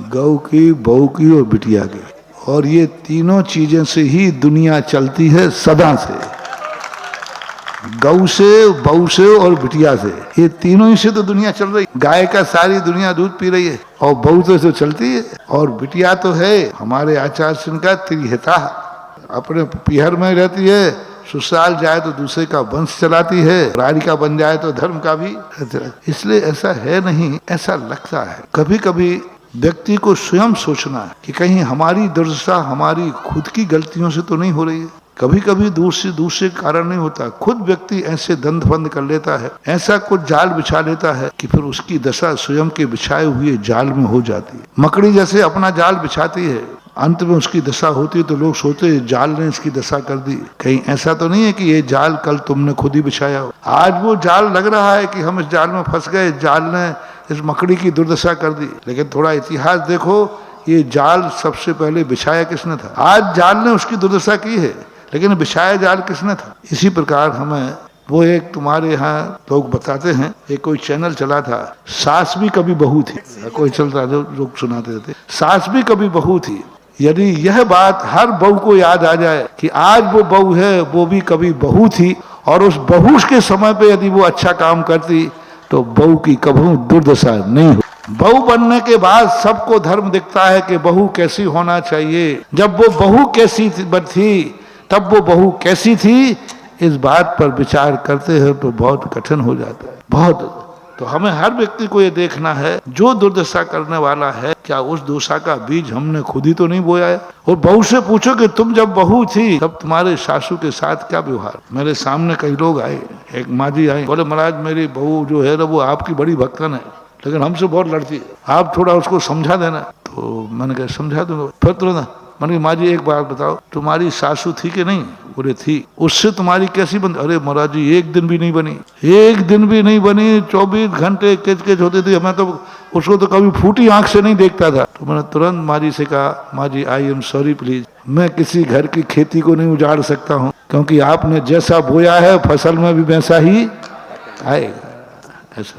गौ की, बहू की और बिटिया की। और ये तीनों चीजें से ही दुनिया चलती है सदा से। गौ से, बहू से और बिटिया से, ये तीनों ही से तो दुनिया चल रही। गाय का सारी दुनिया दूध पी रही है और बहू तो चलती है। और बिटिया तो है हमारे आचार्य सिंह का त्रिहिता, अपने पिहर में रहती है, ससुराल जाए तो दूसरे का वंश चलाती है, राधिका बन जाए तो धर्म का भी। इसलिए ऐसा है नहीं, ऐसा लगता है। कभी कभी व्यक्ति को स्वयं सोचना है कि कहीं हमारी दुर्दशा हमारी खुद की गलतियों से तो नहीं हो रही है। कभी कभी दूसरे कारण नहीं होता, खुद व्यक्ति ऐसे दंड बंद कर लेता है, ऐसा कुछ जाल बिछा लेता है कि फिर उसकी दशा स्वयं के बिछाए हुए जाल में हो जाती है। मकड़ी जैसे अपना जाल बिछाती है, अंत में उसकी दशा होती है तो लोग सोचते हैं जाल ने इसकी दशा कर दी। कहीं ऐसा तो नहीं है कि ये जाल कल तुमने खुद ही बिछाया हो। आज वो जाल लग रहा है कि हम इस जाल में फंस गए, जाल ने इस मकड़ी की दुर्दशा कर दी। लेकिन थोड़ा इतिहास देखो, ये जाल सबसे पहले बिछाया किसने था? आज जाल ने उसकी दुर्दशा की है, लेकिन बिछाया जाल किसने था? इसी प्रकार हमें वो एक तुम्हारे यहाँ लोग बताते हैं, एक कोई चैनल चला था, सास भी कभी बहू थी, कोई चलता जो लोग सुनाते थे, सास भी कभी बहू थी। यदि यह बात हर बहू को याद आ जाए कि आज वो बहू है, वो भी कभी बहू थी, और उस बहू के समय पे यदि वो अच्छा काम करती तो बहू की कभी दुर्दशा नहीं हो। बहू बनने के बाद सबको धर्म दिखता है कि बहू कैसी होना चाहिए। जब वो बहू कैसी थी तब वो बहू कैसी थी, इस बात पर विचार करते हैं तो बहुत कठिन हो जाता है, बहुत। तो हमें हर व्यक्ति को ये देखना है, जो दुर्दशा करने वाला है, क्या उस दोषा का बीज हमने खुद ही तो नहीं बोया है। और बहू से पूछो कि तुम जब बहू थी तब तुम्हारे सासू के साथ क्या व्यवहार। मेरे सामने कई लोग आए, एक माँ जी आई, बोले महाराज मेरी बहू जो है ना वो आपकी बड़ी भक्तन है, लेकिन हमसे बहुत लड़ती है, आप थोड़ा उसको समझा देना। तो मैंने कहा समझा दूंगा। फिर तुरंत मैंने कहा माँ जी एक बात बताओ, तुम्हारी सासू थी कि नहीं? बोले थी। उससे तुम्हारी कैसी बनी? अरे महाराज जी एक दिन भी नहीं बनी, एक दिन भी नहीं बनी, 24 घंटे किच किच होती थी, मैं तो उसको तो कभी फूटी आंख से नहीं देखता था। तो मैंने तुरंत माँ जी से कहा, माँ जी आई एम सॉरी प्लीज, मैं किसी घर की खेती को नहीं उजाड़ सकता हूँ, क्योंकि आपने जैसा बोया है फसल में भी वैसा ही आएगा। ऐसा